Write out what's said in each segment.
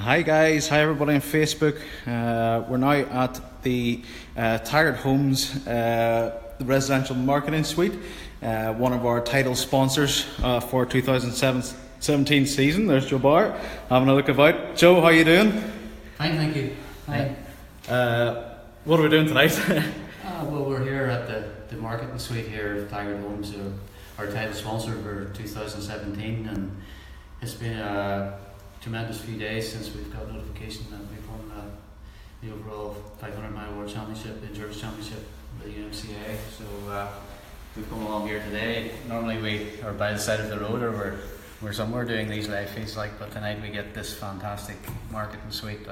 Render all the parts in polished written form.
Hi guys, hi everybody on Facebook. We're now at the Taggart Homes residential marketing suite, one of our title sponsors for 2017 season. There's Joe Barr having a look about. Joe, how you doing? Fine, thank you. Fine. What are we doing tonight? Well, we're here at the marketing suite here at Taggart Homes, our title sponsor for 2017, and it's been a tremendous few days since we've got notification that we've won the overall 500 mile world championship, the endurance championship, the UMCA. So we've come along here today. Normally we are by the side of the road, or we're somewhere doing these live feeds, but tonight we get this fantastic marketing suite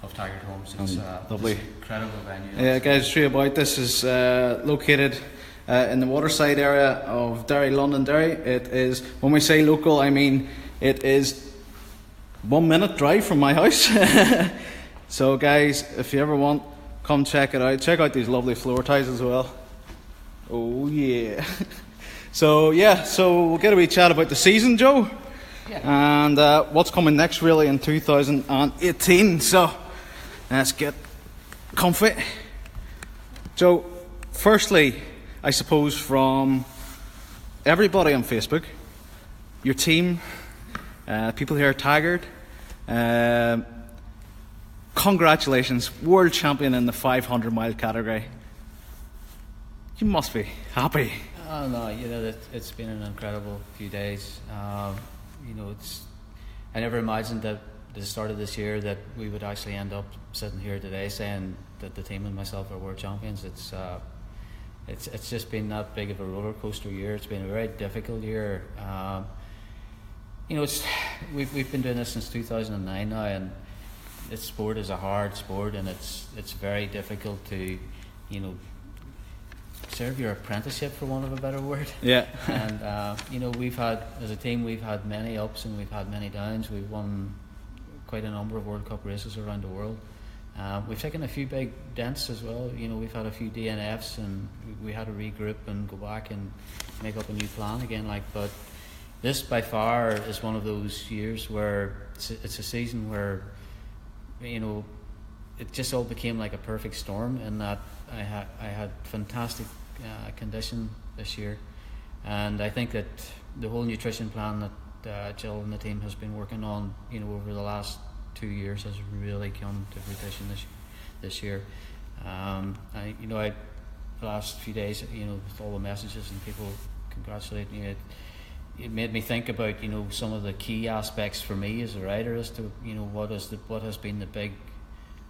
of Taggart Homes. It's lovely, just incredible venue. Yeah, guys, straight about. This is located in the waterside area of Derry, Londonderry. It is, when we say local, I mean it is 1 minute drive from my house. So guys, if you ever want, come check it out. Check out these lovely floor tiles as well. Oh yeah. So we'll get a wee chat about the season, Joe. Yeah. And what's coming next really in 2018. So let's get comfy. Joe, firstly, I suppose from everybody on Facebook, your team, people here at Taggart, congratulations, world champion in the 500 mile category. You must be happy. Oh no, it's been an incredible few days. I never imagined that at the start of this year that we would actually end up sitting here today saying that the team and myself are world champions. It's just been that big of a roller coaster year. It's been a very difficult year. We've been doing this since 2009 now, and this sport is a hard sport, and it's very difficult to, serve your apprenticeship, for want of a better word. Yeah. And we've had, as a team, we've had many ups and we've had many downs. We've won quite a number of World Cup races around the world. We've taken a few big dents as well. We've had a few DNFs, and we had to regroup and go back and make up a new plan again. But this by far is one of those years where it's a season where it just all became like a perfect storm, in that I had fantastic condition this year, and I think that the whole nutrition plan that Jill and the team has been working on over the last 2 years has really come to fruition this year. The last few days, with all the messages and people congratulating me, it made me think about some of the key aspects for me as a rider as to what has been the big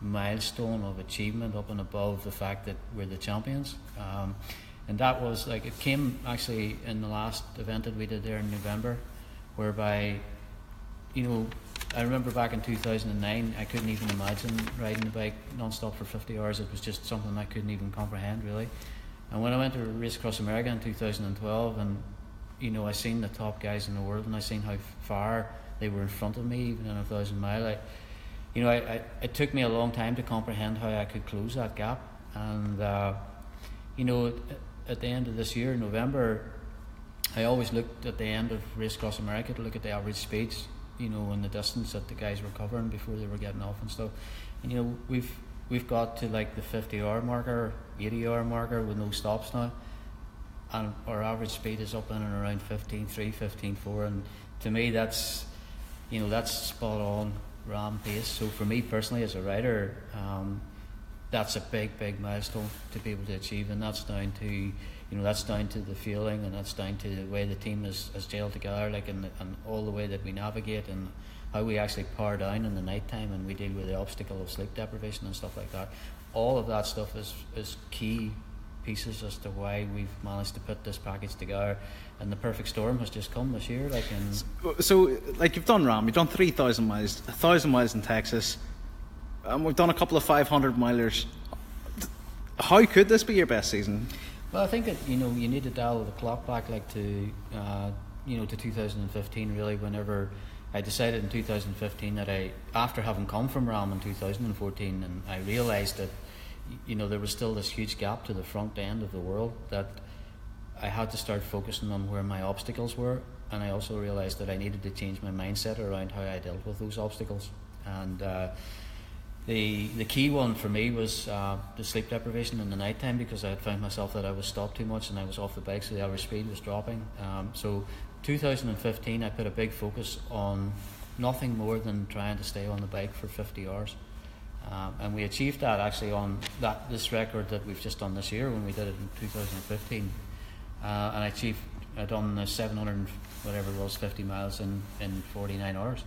milestone of achievement up and above the fact that we're the champions. And that was it came actually in the last event that we did there in November, whereby I remember back in 2009 I couldn't even imagine riding the bike non-stop for 50 hours. It was just something I couldn't even comprehend really. And when I went to race across America in 2012, and I seen the top guys in the world, and I seen how far they were in front of me, even in 1,000 mile. It took me a long time to comprehend how I could close that gap. And at the end of this year, November, I always looked at the end of Race Across America to look at the average speeds, and the distance that the guys were covering before they were getting off and stuff. And we've got to the 50-hour marker, 80-hour marker with no stops now, and our average speed is up in and around 15.3, 15.4, and to me that's spot on ram pace. So for me personally as a rider, that's a big milestone to be able to achieve, and that's down to the feeling, and that's down to the way the team is gelled together, and all the way that we navigate, and how we actually power down in the night time, and we deal with the obstacle of sleep deprivation and stuff like that. All of that stuff is key pieces as to why we've managed to put this package together, and the perfect storm has just come this year. So you've done RAM, you've done 3,000 miles, 1,000 miles in Texas, and we've done a couple of 500 milers. How could this be your best season? Well, I think that you need to dial the clock back to 2015 really, whenever I decided in 2015 that after having come from RAM in 2014, and I realised that there was still this huge gap to the front end of the world, that I had to start focusing on where my obstacles were, and I also realised that I needed to change my mindset around how I dealt with those obstacles. And the key one for me was the sleep deprivation in the night time, because I had found myself that I was stopped too much and I was off the bike, so the average speed was dropping. So 2015 I put a big focus on nothing more than trying to stay on the bike for 50 hours. And we achieved that actually on this record that we've just done this year when we did it in 2015. And I done the 700 whatever it was 50 miles in 49 hours.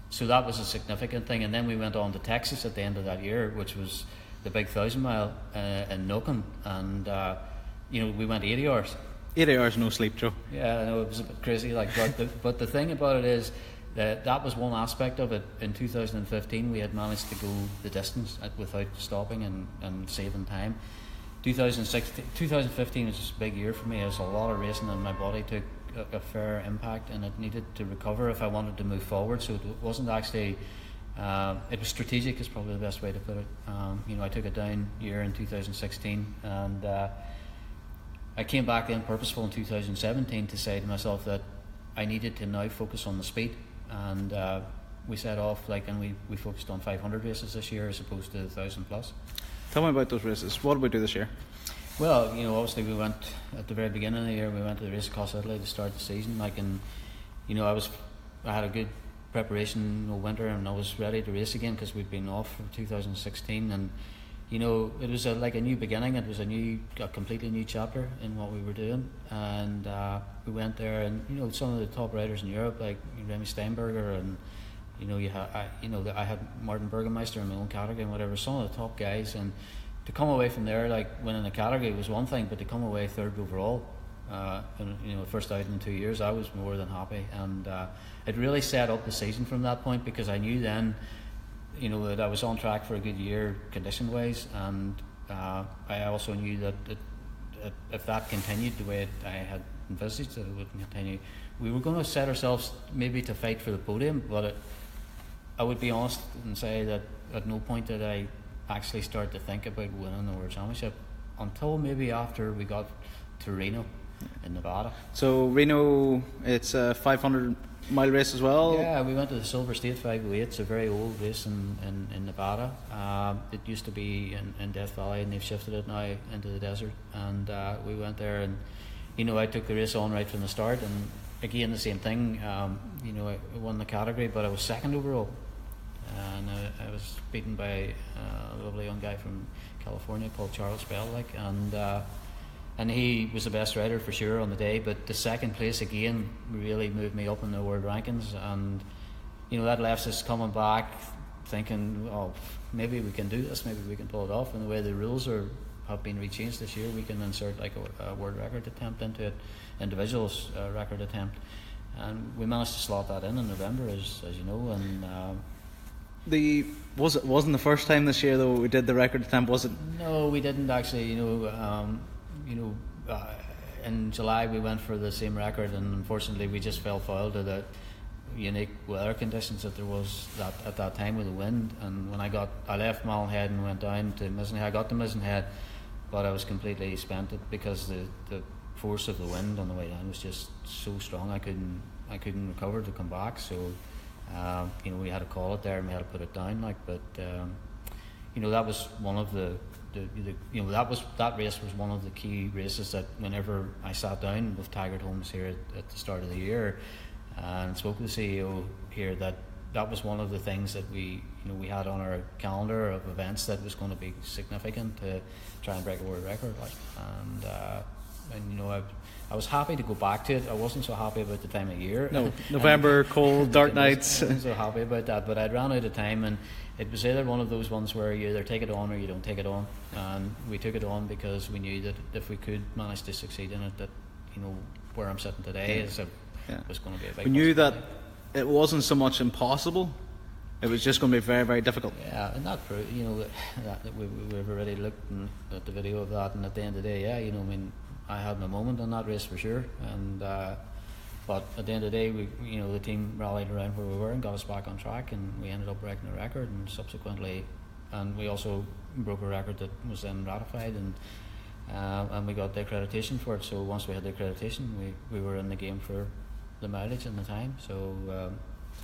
So that was a significant thing. And then we went on to Texas at the end of that year, which was the big 1,000 mile in Nocum, and we went 80 hours. 80 hours no sleep, Joe. Yeah, I know, it was a bit crazy. But the thing about it is that was one aspect of it. In 2015, we had managed to go the distance without stopping and saving time. 2015 was a big year for me. It was a lot of racing, and my body took a fair impact, and it needed to recover if I wanted to move forward. So it wasn't actually it was strategic is probably the best way to put it. I took a down year in 2016, and I came back in purposeful in 2017 to say to myself that I needed to now focus on the speed, and we set off and we focused on 500 races this year as opposed to 1,000 plus. Tell me about those races. What did we do this year? Well, obviously we went at the very beginning of the year. We went to the race across Italy to start the season. I had a good preparation winter, and I was ready to race again because we'd been off from 2016, and it was a new beginning. It was a completely new chapter in what we were doing, and we went there, and some of the top riders in Europe like Remy Steinberger, and I had Martin Burgermeister in my own category and whatever. Some of the top guys, and to come away from there winning the category was one thing, but to come away third overall, first out in 2 years, I was more than happy, and it really set up the season from that point, because I knew then, that I was on track for a good year condition wise, and I also knew that if that continued the way I had envisaged that it would continue, we were going to set ourselves maybe to fight for the podium, but I would be honest and say that at no point did I actually start to think about winning the World Championship until maybe after we got to Reno in Nevada. So Reno, it's a 500 mile race as well? Yeah, we went to the Silver State 508. It's a very old race in Nevada. It used to be in Death Valley, and they've shifted it now into the desert, and we went there, and I took the race on right from the start, and again the same thing. I won the category, but I was second overall, and I was beaten by a lovely young guy from California called Charles Bell, and he was the best rider for sure on the day. But the second place again really moved me up in the world rankings, and that left us coming back thinking, oh, maybe we can do this, maybe we can pull it off. And the way the rules have been rechanged this year, we can insert a world record attempt into it, individuals record attempt, and we managed to slot that in November, as you know. And wasn't the first time this year though we did the record attempt, was it? No, we didn't actually. In July we went for the same record, and unfortunately we just fell foul to the unique weather conditions that there was at that time with the wind. And when I left Mallinhead and went down to Mizenhead, I got to Mizenhead, but I was completely spent because the force of the wind on the way down was just so strong. I couldn't recover to come back. So we had to call it there, and we had to put it down. But that was one of that race was one of the key races that whenever I sat down with Taggart Holmes here at the start of the year and spoke to the CEO here, that was one of the things that we had on our calendar of events that was going to be significant to try and break a world record. I was happy to go back to it. I wasn't so happy about the time of year. No, November, cold, dark nights. I wasn't so happy about that, but I'd ran out of time, and it was either one of those ones where you either take it on or you don't take it on. And we took it on because we knew that if we could manage to succeed in it, that where I'm sitting today was going to be a big. We knew that it wasn't so much impossible; it was just going to be very, very difficult. Yeah, and that proved, that we've already looked at the video of that, and at the end of the day, I had my moment in that race for sure, and but at the end of the day, the team rallied around where we were and got us back on track, and we ended up breaking the record, and subsequently, and we also broke a record that was then ratified, and we got the accreditation for it. So once we had the accreditation, we were in the game for the mileage and the time. So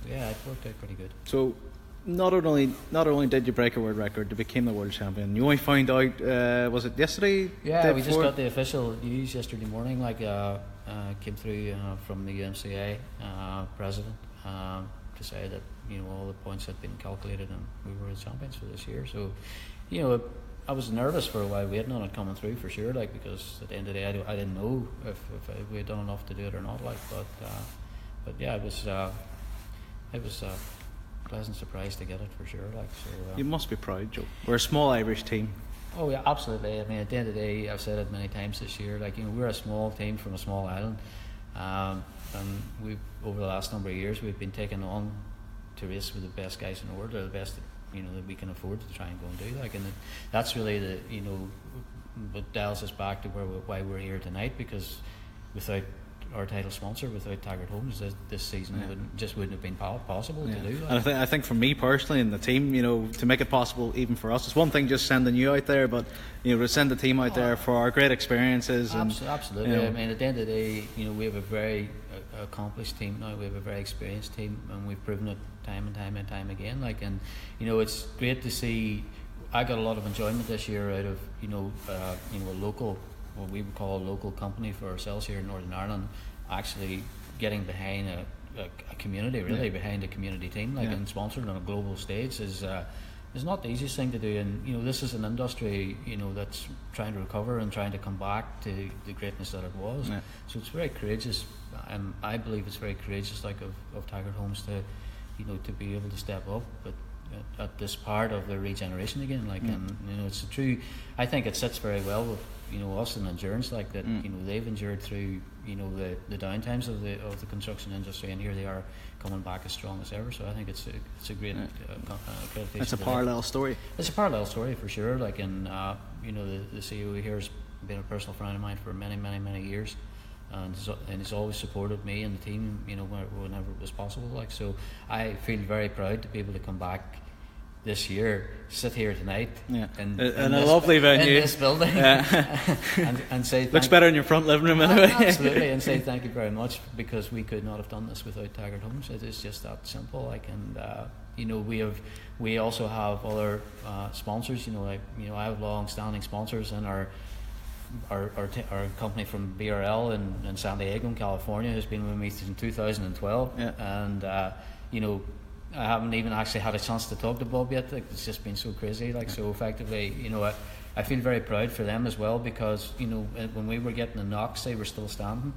Yeah, it worked out pretty good. So not only did you break a world record, you became the world champion. You only found out, was it yesterday? Yeah, we just got the official news yesterday morning. Came through from the UMCA president to say that all the points had been calculated and we were the champions for this year. So, I was nervous for a while waiting on it coming through for sure. Because at the end of the day, I didn't know if we had done enough to do it or not. But yeah, it was a pleasant surprise to get it for sure. You must be proud, Joe. We're a small Irish team. Oh yeah, absolutely. I mean, at the end of the day, I've said it many times this year. We're a small team from a small island, and we've over the last number of years we've been taken on to race with the best guys in the world, or the best that we can afford to try and go and do. And that's really what dials us back to why we're here tonight. Because without our title sponsor, without Taggart Homes, this season wouldn't have been possible to do. And I think for me personally and the team, to make it possible even for us, it's one thing just sending you out there, but to send the team out there for our great experiences. Absolutely. I mean, at the end of the day, we have a very accomplished team now. We have a very experienced team, and we've proven it time and time and time again. It's great to see. I got a lot of enjoyment this year out of a local, what we would call a local company for ourselves here in Northern Ireland, actually getting behind a community, behind a community team, and sponsored on a global stage is not the easiest thing to do. And this is an industry that's trying to recover and trying to come back to the greatness that it was. So it's very courageous. I believe it's very courageous, of Taggart Homes to be able to step up, but at this part of the regeneration again, and it's true. I think it sits very well with us in endurance, that they've endured through the downtimes of the construction industry, and here they are coming back as strong as ever. So I think it's a great accreditation. It's a parallel story. It's a parallel story for sure. The CEO here has been a personal friend of mine for many years. And he's always supported me and the team, whenever it was possible. So I feel very proud to be able to come back this year, sit here tonight, in a lovely venue, in this building, and say looks better in your front living room anyway. Absolutely, and say thank you very much, because we could not have done this without Taggart Homes. It is just that simple. We also have other sponsors. I have long-standing sponsors in our company from BRL in San Diego in California, who's been with me since 2012, and I haven't even actually had a chance to talk to Bob yet. It's just been so crazy. So effectively, I feel very proud for them as well, because when we were getting the knocks, they were still standing.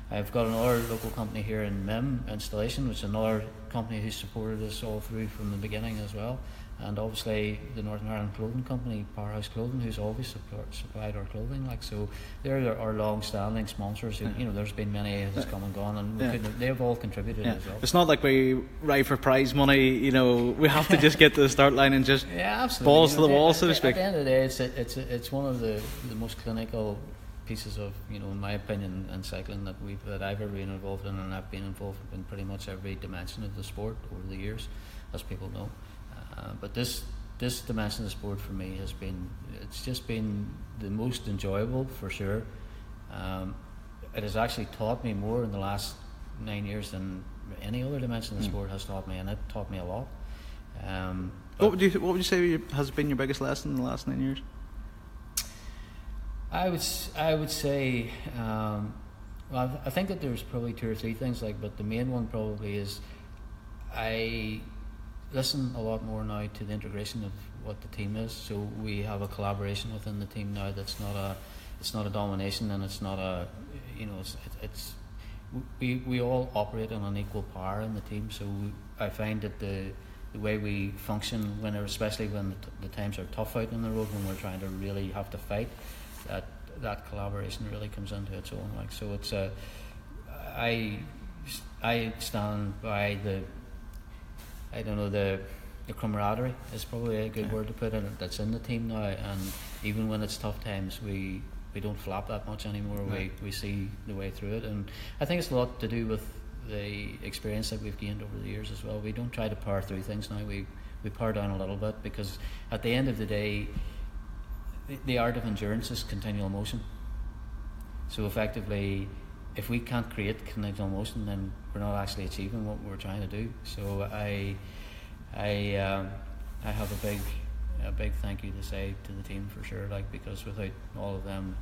I've got another local company here in MIM Installation, which is another company who supported us all through from the beginning as well. And obviously the Northern Ireland Clothing Company, Powerhouse Clothing, who's always supplied our clothing. So they're our long-standing sponsors. There's been many that's come and gone, and they've all contributed as well. It's not like we ride for prize money. We have to just get to the start line and just balls to the wall, so to speak. At the end of the day, it's one of the most clinical pieces of, in my opinion, in cycling that I've ever been involved in, and I've been involved in pretty much every dimension of the sport over the years, as people know. But this dimension of the sport for me it's just been the most enjoyable for sure. It has actually taught me more in the last 9 years than any other dimension of the sport has taught me, and it taught me a lot. What would you say has been your biggest lesson in the last 9 years? I would say, I think that there's probably 2 or 3 things, but the main one probably is I listen a lot more now to the integration of what the team is. So we have a collaboration within the team now that's not a domination, and it's not a we all operate on an equal par in the team. So I find that the way we function, especially when the times are tough out on the road, when we're trying to really have to fight, that collaboration really comes into its own. So it's I stand by the camaraderie is probably a good word to put in it, that's in the team now, and even when it's tough times, we don't flap that much anymore. We see the way through it, and I think it's a lot to do with the experience that we've gained over the years as well. We don't try to power through things now, we power down a little bit, because at the end of the day, the art of endurance is continual motion. So effectively, if we can't create connectional motion, then we're not actually achieving what we're trying to do. So I have a big thank you to say to the team for sure. Like, because without all of them,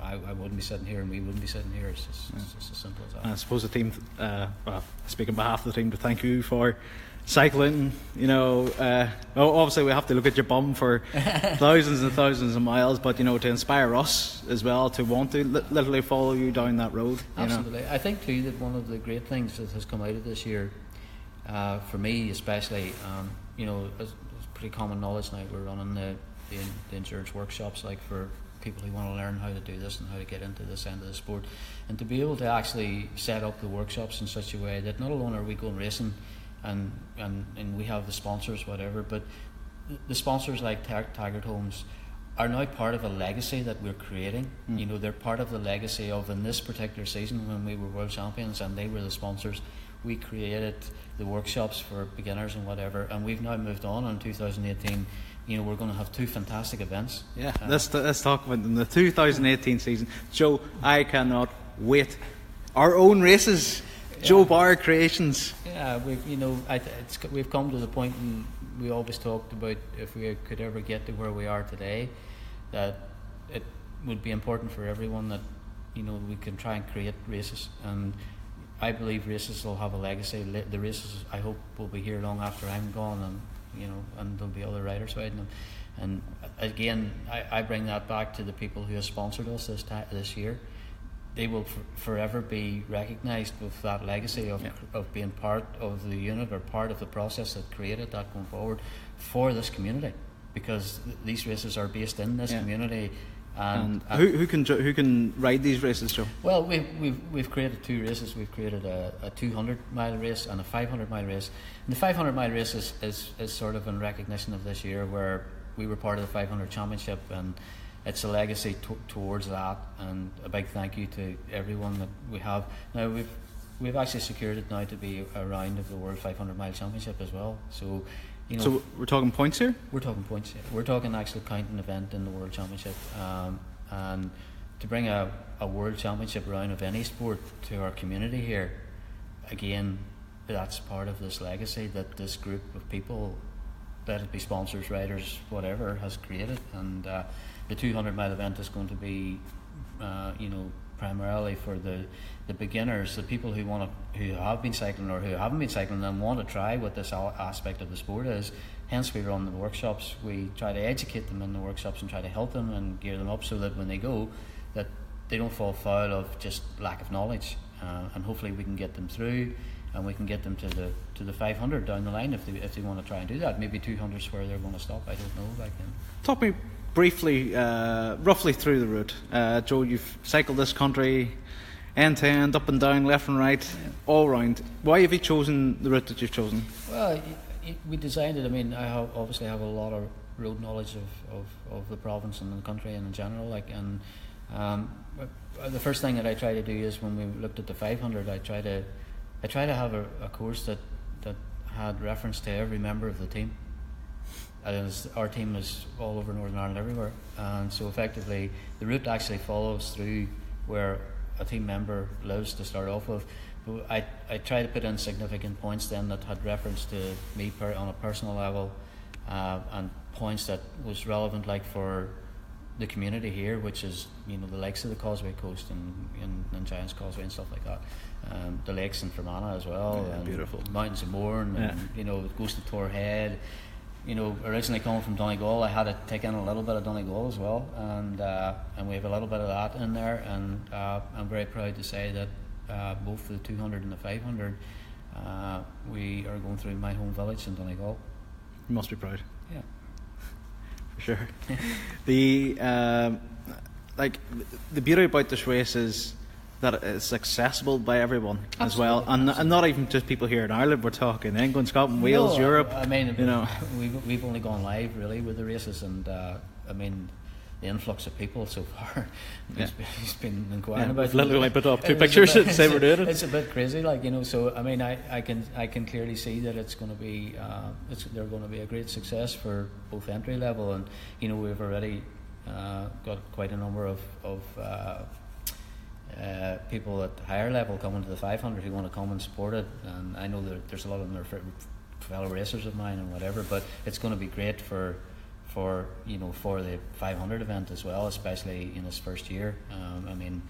I wouldn't be sitting here, and we wouldn't be sitting here. It's just as simple as that. I suppose the team, well, speak on behalf of the team to thank you for cycling. You know, obviously we have to look at your bum for thousands and thousands of miles, but you know, to inspire us as well to want to literally follow you down that road. Absolutely. You know? I think too that one of the great things that has come out of this year, for me especially, you know, it's pretty common knowledge now, we're running the endurance workshops, like, for people who want to learn how to do this and how to get into this end of the sport, and to be able to actually set up the workshops in such a way that not alone are we going racing and we have the sponsors, whatever, but the sponsors like Taggart Homes are now part of a legacy that we're creating. You know, they're part of the legacy of, in this particular season when we were world champions and they were the sponsors, we created the workshops for beginners and whatever, and we've now moved on in 2018. You know, we're going to have 2 fantastic events. Yeah, let's talk about them. The 2018 season. Joe, I cannot wait. Our own races. Yeah. Joe Barr creations. Yeah, we've come to the point, and we always talked about if we could ever get to where we are today, that it would be important for everyone that, you know, we can try and create races. And I believe races will have a legacy. The races, I hope, will be here long after I'm gone, and you know, and there'll be other riders riding them. And again, I bring that back to the people who have sponsored us this year. They will forever be recognised with that legacy of being part of the unit or part of the process that created that going forward for this community, because these races are based in this community. And who can ride these races, Joe? Well, we've created 2 races. We've created a 200-mile race and a 500-mile race. And the 500-mile race is sort of in recognition of this year, where we were part of the 500 championship, and it's a legacy towards that. And a big thank you to everyone that we have. Now we've actually secured it now to be a round of the World 500-mile Championship as well. So, you know, so we're talking points here? We're talking points here. We're talking actual counting event in the World Championship. And to bring a World Championship round of any sport to our community here, again, that's part of this legacy that this group of people, let it be sponsors, riders, whatever, has created. And the 200-mile event is going to be, you know, primarily for the beginners, the people who have been cycling or who haven't been cycling and want to try what this aspect of the sport is. Hence we run the workshops. We try to educate them in the workshops and try to help them and gear them up so that when they go, that they don't fall foul of just lack of knowledge, and hopefully we can get them through, and we can get them to the 500 down the line if they want to try and do that. Maybe 200 is where they're going to stop. I don't know. Talk me briefly, roughly through the route. Joe, you've cycled this country end to end, up and down, left and right, all round. Why have you chosen the route that you've chosen? Well, we designed it. I mean, I obviously have a lot of road knowledge of the province and the country and in general. The first thing that I try to do is, when we looked at the 500, I try to have a course that had reference to every member of the team. As our team is all over Northern Ireland, everywhere, and so effectively the route actually follows through where a team member lives to start off with. But I try to put in significant points then that had reference to me on a personal level, and points that was relevant, like for the community here, which is, you know, the likes of the Causeway Coast and Giants Causeway and stuff like that, the lakes in Fermanagh as well, and beautiful mountains of Mourne, and you know, it goes to Tor Head. You know, originally coming from Donegal, I had to take in a little bit of Donegal as well, and we have a little bit of that in there, and I'm very proud to say that both the 200 and the 500, we are going through my home village in Donegal. You must be proud. Yeah, for sure. The the beauty about this race is that it's accessible by everyone. Absolutely. As well, and not even just people here in Ireland. We're talking England, Scotland, Wales, Europe. I mean, you know, we've only gone live really with the races, and I mean, the influx of people so far. He's been inquiring about. We've literally put up 2 pictures and say we're doing it. It's a bit crazy, like, you know. So I mean, I can clearly see that it's going to be they're going to be a great success for both entry level, and you know, we've already got quite a number of people at the higher level coming to the 500 who want to come and support it, and I know that there's a lot of them that are fellow racers of mine and whatever, but it's going to be great for the 500 event as well, especially in its first year. I mean,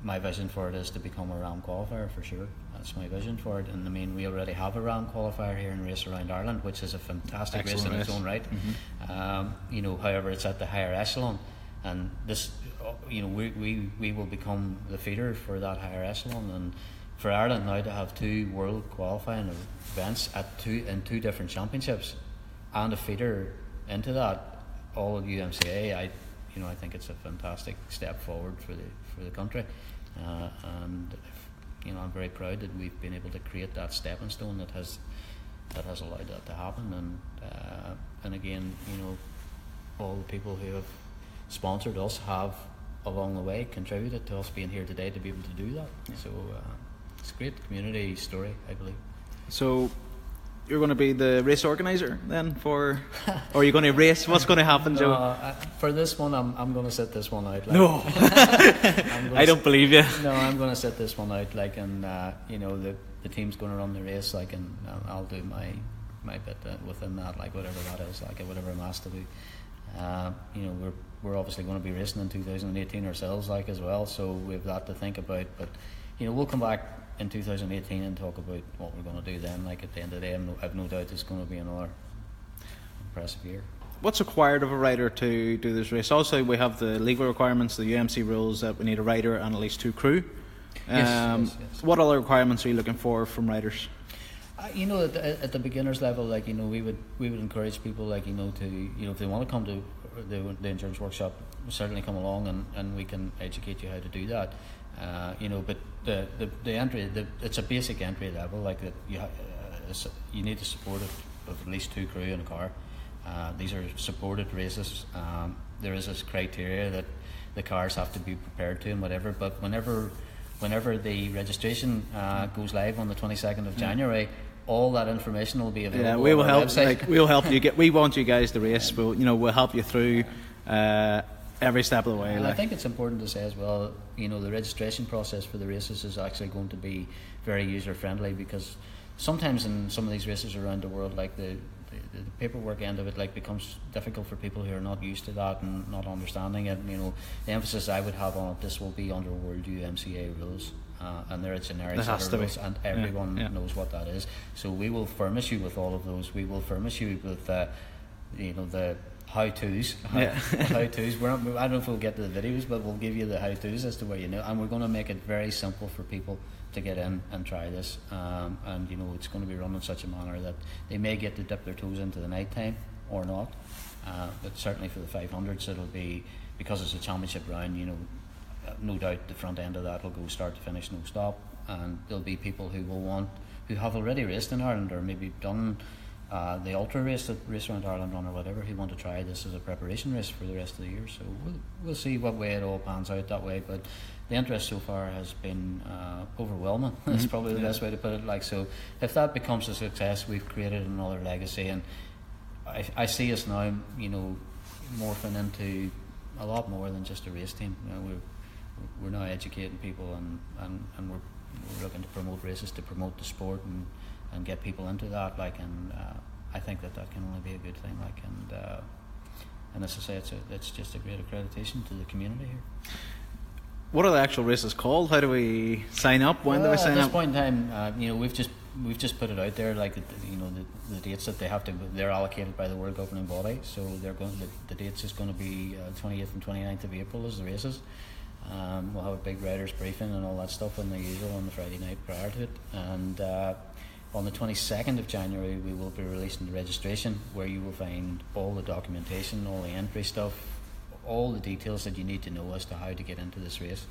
my vision for it is to become a RAM qualifier for sure. That's my vision for it. And I mean, we already have a RAM qualifier here in Race Around Ireland, which is a fantastic race in its own right. However, it's at the higher echelon, and this, we will become the feeder for that higher echelon. And for Ireland now to have 2 world qualifying events in two different championships and a feeder into that, all of UMCA, I think it's a fantastic step forward for the country, and I'm very proud that we've been able to create that stepping stone that has allowed that to happen. And again, all the people who have sponsored us have along the way contributed to us being here today to be able to do that. So it's a great community story, I believe. So you're going to be the race organizer then or are you going to race? What's going to happen, Joe? For this one, I'm going to sit this one out. No, I don't believe you. No, I'm going to sit this one out. And the team's going to run the race. And I'll do my bit within that, whatever that is, whatever I'm asked to do. We're obviously going to be racing in 2018 ourselves, as well. So we've that to think about. But we'll come back in 2018 and talk about what we're going to do then. At the end of the day, I've no doubt it's going to be another impressive year. What's required of a rider to do this race? Also, we have the legal requirements, the UMC rules that we need a rider and at least 2 crew. Yes. What other requirements are you looking for from riders? At the beginners level, we would encourage people, to if they want to come to the endurance workshop, certainly come along and we can educate you how to do that. But the entry, it's a basic entry level, that you need the support of at least 2 crew in a car. These are supported races. There is this criteria that the cars have to be prepared to and whatever. But whenever the registration goes live on the 22nd of January, all that information will be available. Yeah, we will on our help. website. We'll help you we want you guys to race. We'll help you through every step of the way. And I think it's important to say as well, the registration process for the races is actually going to be very user friendly, because sometimes in some of these races around the world, the paperwork end of it becomes difficult for people who are not used to that and not understanding it. The emphasis I would have on it, this will be under World UMCA rules, and there are generic set of rules, and everyone knows what that is. So we will furnish you with all of those. We will furnish you with the how-tos. How-tos. I don't know if we'll get to the videos, but we'll give you the how-tos as to where and we're going to make it very simple for people to get in and try this. And it's going to be run in such a manner that they may get to dip their toes into the night time or not. But certainly for the 500s, it'll be, because it's a championship round, no doubt the front end of that will go start to finish, no stop. And there'll be people who have already raced in Ireland, or maybe done the ultra race that Race Around Ireland run or whatever, who want to try this as a preparation race for the rest of the year. So we'll see what way it all pans out that way, but the interest so far has been overwhelming. That's probably the best way to put it. So if that becomes a success, we've created another legacy, and I see us now morphing into a lot more than just a race team. We're now educating people, and we're looking to promote races, to promote the sport and get people into that, and I think that can only be a good thing, and as I say, it's just a great accreditation to the community here. What are the actual races called? How do we sign up? When do we sign up? At this point in time, we've just put it out there, the dates that they're allocated by the World Governing Body. So the dates is going to be 28th and 29th of April is the races. We'll have a big riders briefing and all that stuff on the usual on the Friday night prior to it, and on the 22nd of January we will be releasing the registration, where you will find all the documentation, all the entry stuff, all the details that you need to know as to how to get into this race,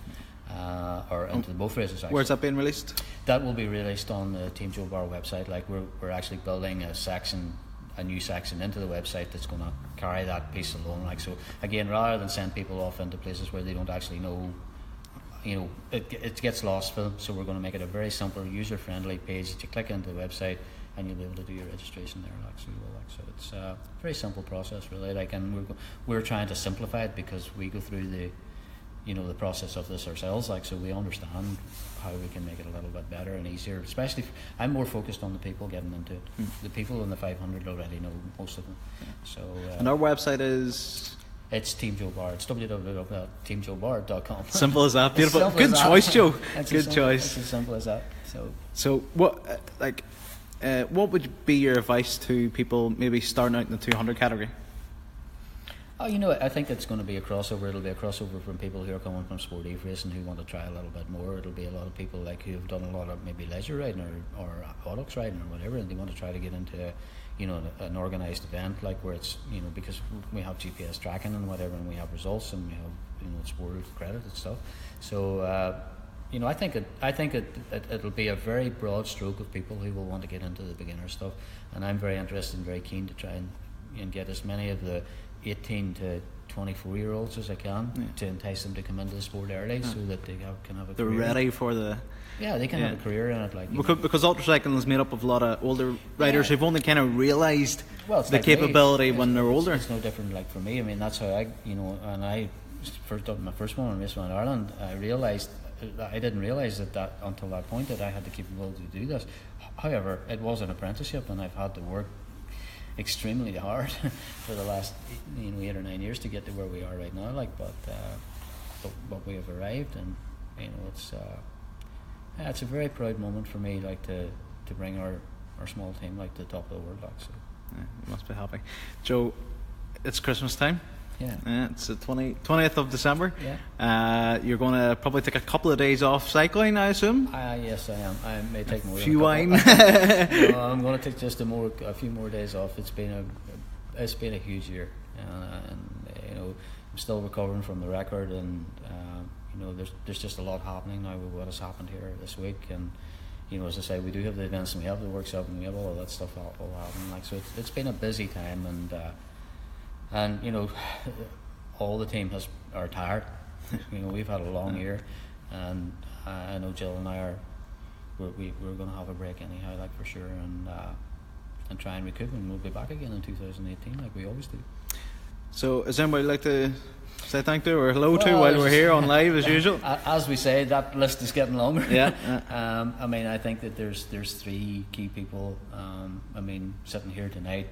or into both races actually. Where's that being released? That will be released on the Team Joe Barr website. We're actually building a new section into the website that's going to carry that piece alone. So again, rather than send people off into places where they don't actually know, it gets lost for them. So we're going to make it a very simple, user-friendly page that you click into the website and you'll be able to do your registration there. So it's a very simple process, really. And we're trying to simplify it, because we go through the process of this ourselves, like, so we understand how we can make it a little bit better and easier. Especially, I'm more focused on the people getting into it. The people in the 500 already know most of them. So, and our website is. It's Team Joe Barr. It's www.teamjoebarr.com. Simple as that. Beautiful. Good choice, Joe. Good choice. It's as simple as that. So what would be your advice to people maybe starting out in the 200 category? Oh, I think it's going to be a crossover. It'll be a crossover from people who are coming from sport eve racing who want to try a little bit more. It'll be a lot of people like who have done a lot of maybe leisure riding or autos riding or whatever, and they want to try to get into an organised event, like where it's because we have GPS tracking and whatever, and we have results and we have sport credit and stuff. So I think it'll be a very broad stroke of people who will want to get into the beginner stuff, and I'm very interested and very keen to try and get as many of the 18 to 24-year-olds as I can to entice them to come into the sport early, so that they can have a They're career. ready for the... Yeah, they can have a career in it. Because ultracycling is made up of a lot of older riders who've only kind of realised the capability when they're older. It's no different like for me. I mean, that's how I first done my first one in Race Around Ireland, I didn't realise that until that point that I had the capability to do this. However, it was an apprenticeship, and I've had to work extremely hard for the last 8 or 9 years to get to where we are right now. But we have arrived, and it's a very proud moment for me, to bring our small team to the top of the world. So you must be happy, Joe. It's Christmas time. Yeah. It's the 20th of December. Yeah. You're going to probably take a couple of days off cycling, I assume. Yes, I am. I may take more. A few wine. No, I'm going to take just a few more days off. It's been a huge year, and I'm still recovering from the record, and there's just a lot happening now with what has happened here this week, and as I say, we do have the events and we have the workshop and we have all of that stuff all happening. So it's been a busy time, and all the team are tired. We've had a long year, and I know Jill and I we're going to have a break anyhow, for sure, and try and recoup, and we'll be back again in 2018 like we always do. So, is anybody like to say thank you or hello to while we're here on live as usual? As we say, that list is getting longer. Yeah. I think that there's 3 key people. Sitting here tonight.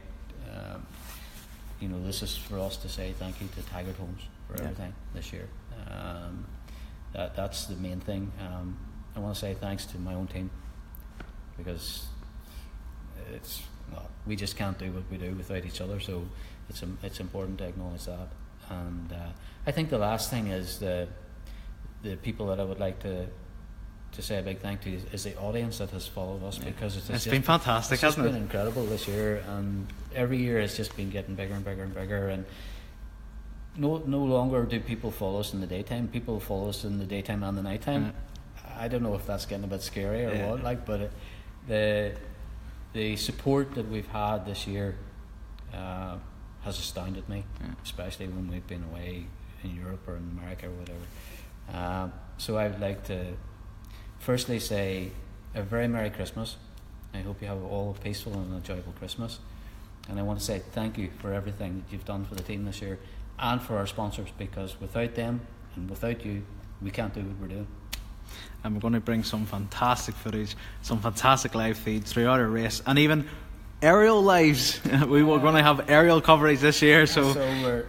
This is for us to say thank you to Taggart Homes for everything this year. That's the main thing. I want to say thanks to my own team, because we just can't do what we do without each other. So it's important to acknowledge that. And I think the last thing is the people that I would like to say a big thank to is the audience that has followed us, because it's been fantastic, hasn't it? It's been incredible this year, and every year it's just been getting bigger and bigger and bigger, and no longer do people follow us in the daytime. People follow us in the daytime and the nighttime. I don't know if that's getting a bit scary or what, but the support that we've had this year has astounded me, especially when we've been away in Europe or in America or whatever. So I would like to firstly say a very Merry Christmas. I hope you have all a peaceful and enjoyable Christmas. And I want to say thank you for everything that you've done for the team this year, and for our sponsors, because without them and without you, we can't do what we're doing. And we're going to bring some fantastic footage, some fantastic live feeds throughout our race, and even aerial lives. We were going to have aerial coverage this year, so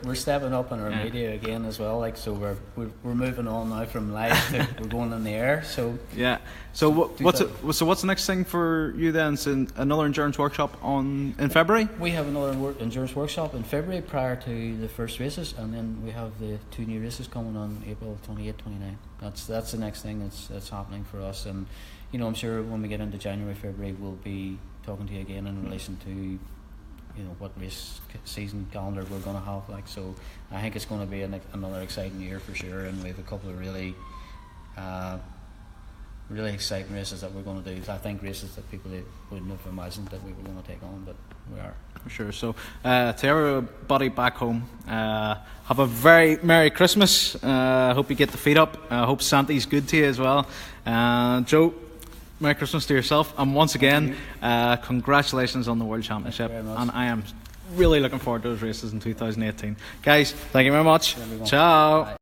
we're stepping up in our media again as well. So we're moving on now from live to we're going in the air. So yeah. So what's the next thing for you then? It's another endurance workshop in February. We have another endurance workshop in February prior to the first races, and then we have the 2 new races coming on April 28, 29. That's the next thing that's happening for us, and I'm sure when we get into January, February, we'll be talking to you again in relation to what race season calendar we're going to have. So I think it's going to be another exciting year for sure, and we have a couple of really exciting races that we're going to do. I think races that people wouldn't have imagined that we were going to take on, but we are for sure. So to everybody back home, have a very Merry Christmas. Hope you get the feet up. Hope Santa's good to you as well. Joe, Merry Christmas to yourself, and once again, congratulations on the World Championship, and I am really looking forward to those races in 2018. Guys, thank you very much. Ciao. Bye.